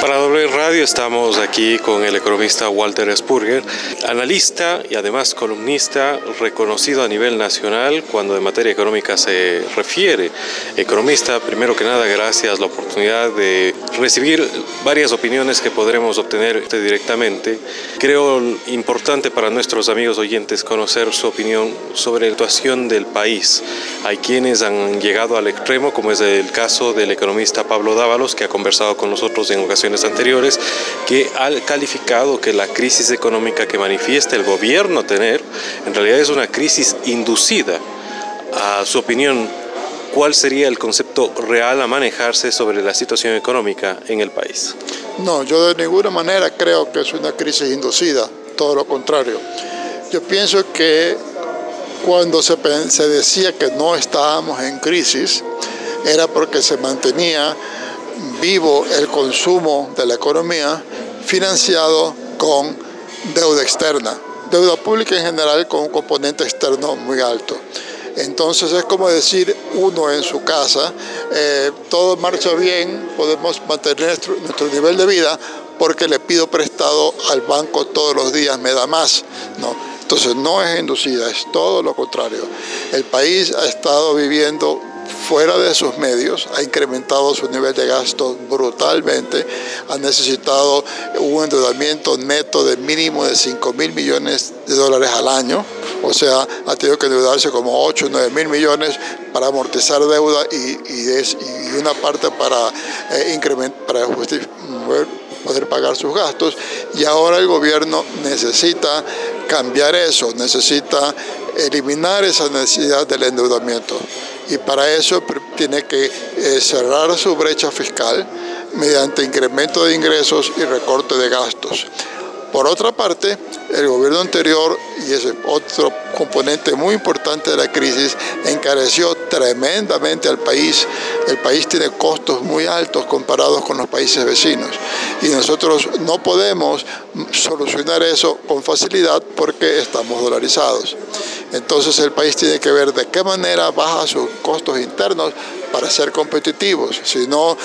Para W Radio estamos aquí con el economista Walter Spurger, analista y además columnista reconocido a nivel nacional cuando en materia económica se refiere. Economista, primero que nada, gracias la oportunidad de recibir varias opiniones que podremos obtener directamente. Creo importante para nuestros amigos oyentes conocer su opinión sobre la situación del país. Hay quienes han llegado al extremo, como es el caso del economista Pablo Dávalos, que ha conversado con nosotros en ocasiones anteriores, que ha calificado que la crisis económica que manifiesta el gobierno tener, en realidad es una crisis inducida. A su opinión, ¿cuál sería el concepto real a manejarse sobre la situación económica en el país? No, yo de ninguna manera creo que es una crisis inducida, todo lo contrario. Yo pienso que cuando se decía que no estábamos en crisis, era porque se mantenía vivo el consumo de la economía financiado con deuda externa, deuda pública en general con un componente externo muy alto. Entonces es como decir uno en su casa, todo marcha bien, podemos mantener nuestro nivel de vida porque le pido prestado al banco todos los días, me da más. No, entonces no es inducida, es todo lo contrario. El país ha estado viviendo fuera de sus medios, ha incrementado su nivel de gasto brutalmente, ha necesitado un endeudamiento neto de mínimo de $5.000 millones al año, o sea, ha tenido que endeudarse como 8 o 9 mil millones para amortizar deuda y una parte para poder pagar sus gastos, y ahora el gobierno necesita cambiar eso, necesita eliminar esa necesidad del endeudamiento. Y para eso tiene que cerrar su brecha fiscal mediante incremento de ingresos y recorte de gastos. Por otra parte, el gobierno anterior, y ese otro componente muy importante de la crisis, encareció tremendamente al país. El país tiene costos muy altos comparados con los países vecinos. Y nosotros no podemos solucionar eso con facilidad porque estamos dolarizados. Entonces el país tiene que ver de qué manera baja sus costos internos para ser competitivos. Si no,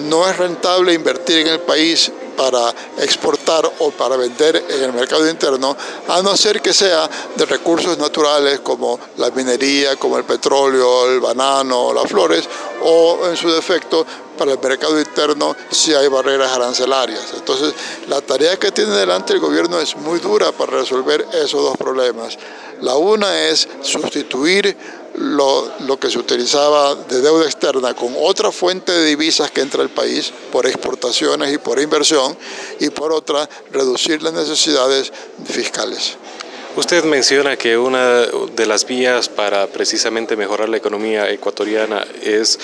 no es rentable invertir en el país para exportar o para vender en el mercado interno, a no ser que sea de recursos naturales como la minería, como el petróleo, el banano, las flores, o en su defecto para el mercado interno si hay barreras arancelarias. Entonces, la tarea que tiene delante el gobierno es muy dura para resolver esos dos problemas. La una es sustituir lo que se utilizaba de deuda externa con otra fuente de divisas que entra al país por exportaciones y por inversión, y por otra reducir las necesidades fiscales. Usted menciona que una de las vías para precisamente mejorar la economía ecuatoriana es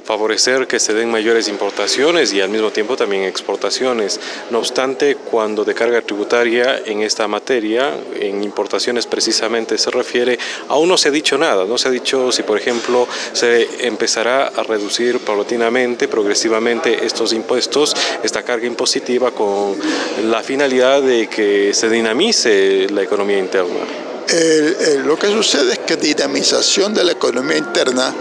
favorecer que se den mayores importaciones y al mismo tiempo también exportaciones. No obstante, cuando de carga tributaria en esta materia, en importaciones precisamente se refiere, aún no se ha dicho nada. No se ha dicho si, por ejemplo, se empezará a reducir paulatinamente, progresivamente estos impuestos, esta carga impositiva, con la finalidad de que se dinamice la economía interna. Lo que sucede es que dinamización de la economía interna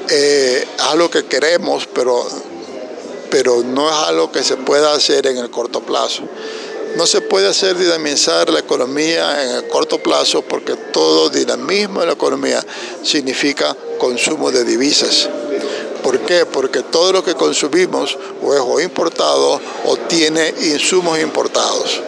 es algo que queremos, pero no es algo que se pueda hacer en el corto plazo. No se puede hacer dinamizar la economía en el corto plazo porque todo dinamismo de la economía significa consumo de divisas. ¿Por qué? Porque todo lo que consumimos o es o importado o tiene insumos importados.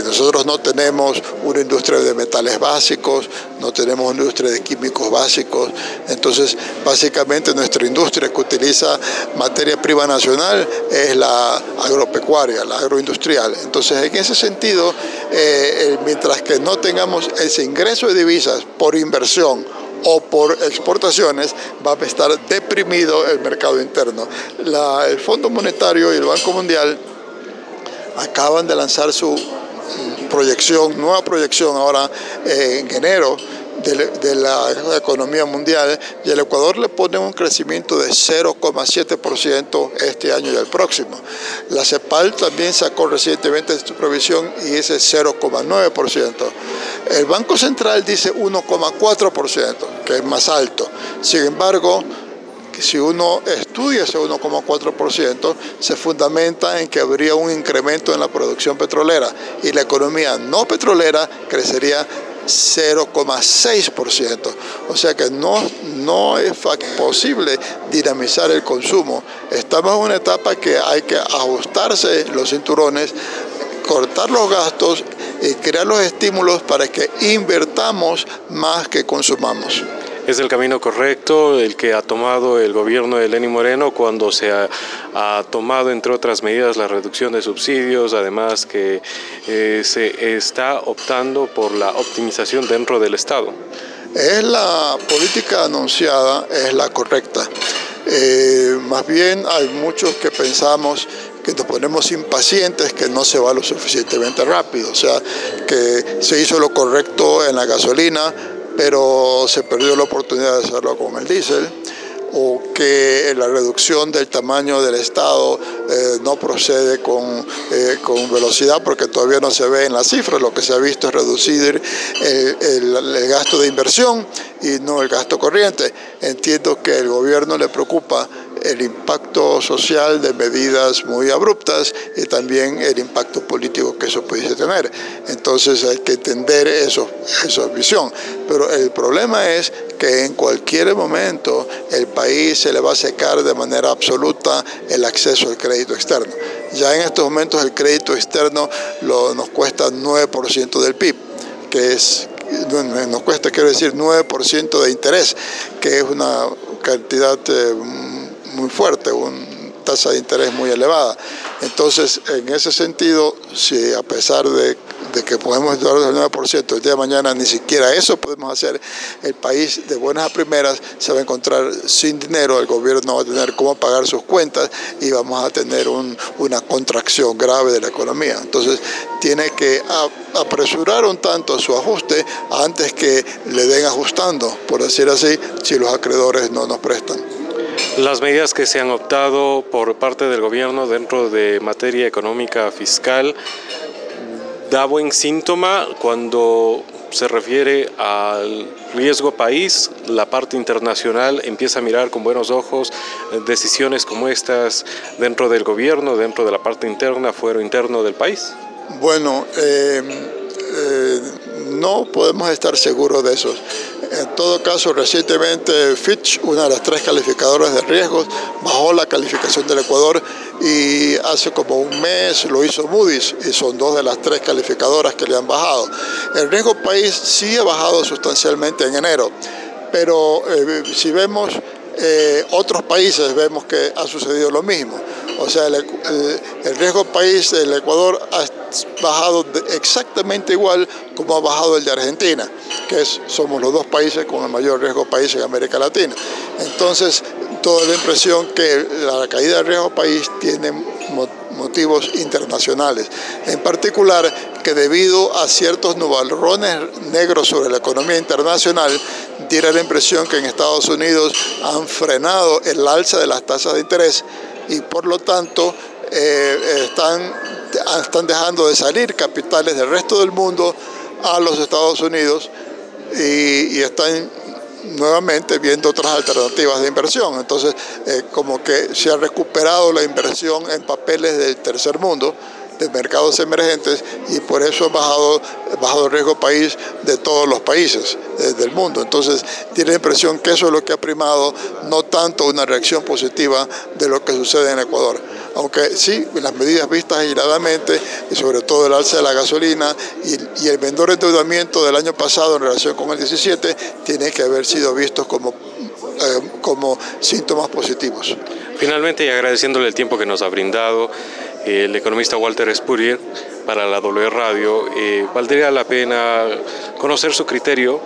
Nosotros no tenemos una industria de metales básicos, no tenemos una industria de químicos básicos, entonces básicamente nuestra industria que utiliza materia prima nacional es la agropecuaria, la agroindustrial. Entonces en ese sentido, mientras que no tengamos ese ingreso de divisas por inversión o por exportaciones, va a estar deprimido el mercado interno. El Fondo Monetario y el Banco Mundial acaban de lanzar su nueva proyección ahora en enero de la economía mundial, y el Ecuador le pone un crecimiento de 0,7% este año y el próximo. La CEPAL también sacó recientemente su provisión y ese 0,9%. El Banco Central dice 1,4%, que es más alto. Sin embargo, si uno estudia ese 1,4%, se fundamenta en que habría un incremento en la producción petrolera y la economía no petrolera crecería 0,6%. O sea que no es posible dinamizar el consumo. Estamos en una etapa que hay que ajustarse los cinturones, cortar los gastos y crear los estímulos para que invertamos más que consumamos. Es el camino correcto el que ha tomado el gobierno de Lenín Moreno cuando se ha tomado, entre otras medidas, la reducción de subsidios, además que se está optando por la optimización dentro del Estado. Es la política anunciada, es la correcta. Más bien hay muchos que pensamos que nos ponemos impacientes, que no se va lo suficientemente rápido, o sea, que se hizo lo correcto en la gasolina, pero se perdió la oportunidad de hacerlo con el diésel, o que la reducción del tamaño del Estado no procede con velocidad porque todavía no se ve en las cifras. Lo que se ha visto es reducir el gasto de inversión y no el gasto corriente. Entiendo que al gobierno le preocupa el impacto social de medidas muy abruptas y también el impacto político que eso pudiese tener. Entonces hay que entender esa visión. Pero el problema es que en cualquier momento el país se le va a secar de manera absoluta el acceso al crédito externo. Ya en estos momentos el crédito externo nos cuesta 9% del PIB, que es, nos cuesta, quiero decir, 9% de interés, que es una cantidad muy fuerte, una tasa de interés muy elevada. Entonces, en ese sentido, si a pesar de que podemos dar el 9%, el día de mañana ni siquiera eso podemos hacer, el país de buenas a primeras se va a encontrar sin dinero, el gobierno va a tener cómo pagar sus cuentas y vamos a tener una contracción grave de la economía. Entonces, tiene que apresurar un tanto su ajuste antes que le den ajustando, por decir así, si los acreedores no nos prestan. Las medidas que se han optado por parte del gobierno dentro de materia económica fiscal da buen síntoma cuando se refiere al riesgo país. La parte internacional empieza a mirar con buenos ojos decisiones como estas dentro del gobierno, dentro de la parte interna, fuero interno del país. Bueno, no podemos estar seguros de eso. En todo caso, recientemente Fitch, una de las 3 calificadoras de riesgos, bajó la calificación del Ecuador y hace como un mes lo hizo Moody's y son 2 de las 3 calificadoras que le han bajado. El riesgo país sí ha bajado sustancialmente en enero, pero si vemos otros países vemos que ha sucedido lo mismo. O sea, el riesgo país del Ecuador ha bajado exactamente igual como ha bajado el de Argentina, que somos los 2 países con el mayor riesgo país en América Latina. Entonces, toda la impresión que la caída del riesgo país tiene motivos internacionales. En particular, que debido a ciertos nubarrones negros sobre la economía internacional, diera la impresión que en Estados Unidos han frenado el alza de las tasas de interés y por lo tanto están dejando de salir capitales del resto del mundo a los Estados Unidos y están nuevamente viendo otras alternativas de inversión. Entonces, como que se ha recuperado la inversión en papeles del tercer mundo, de mercados emergentes, y por eso ha bajado el riesgo país de todos los países del mundo. Entonces, tiene la impresión que eso es lo que ha primado, no tanto una reacción positiva de lo que sucede en Ecuador. Aunque sí, las medidas vistas airadamente, y sobre todo el alza de la gasolina y el menor endeudamiento del año pasado en relación con el 17, tiene que haber sido vistos como síntomas positivos. Finalmente, y agradeciéndole el tiempo que nos ha brindado el economista Walter Spurrier para la W Radio, valdría la pena conocer su criterio,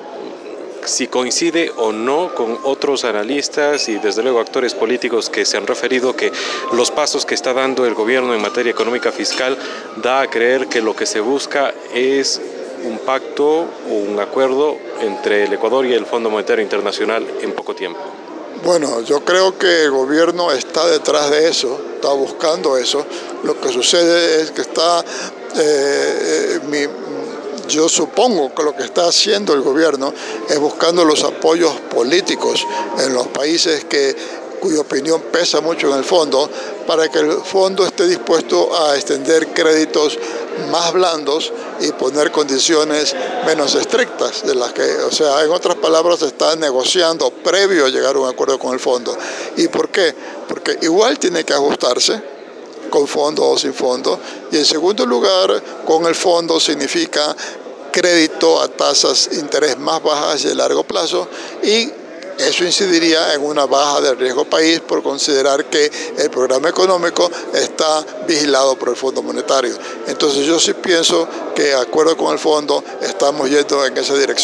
si coincide o no con otros analistas y desde luego actores políticos que se han referido que los pasos que está dando el gobierno en materia económica fiscal da a creer que lo que se busca es un pacto o un acuerdo entre el Ecuador y el Fondo Monetario Internacional en poco tiempo. Bueno, yo creo que el gobierno está detrás de eso, está buscando eso. Lo que sucede es que yo supongo que lo que está haciendo el gobierno es buscando los apoyos políticos en los países que cuya opinión pesa mucho en el fondo, para que el fondo esté dispuesto a extender créditos más blandos y poner condiciones menos estrictas de las que, o sea, en otras palabras, se está negociando previo a llegar a un acuerdo con el fondo. ¿Y por qué? Porque igual tiene que ajustarse, con fondo o sin fondo, y en segundo lugar, con el fondo significa crédito a tasas de interés más bajas y de largo plazo, y eso incidiría en una baja del riesgo país por considerar que el programa económico está vigilado por el Fondo Monetario. Entonces yo sí pienso que de acuerdo con el fondo estamos yendo en esa dirección.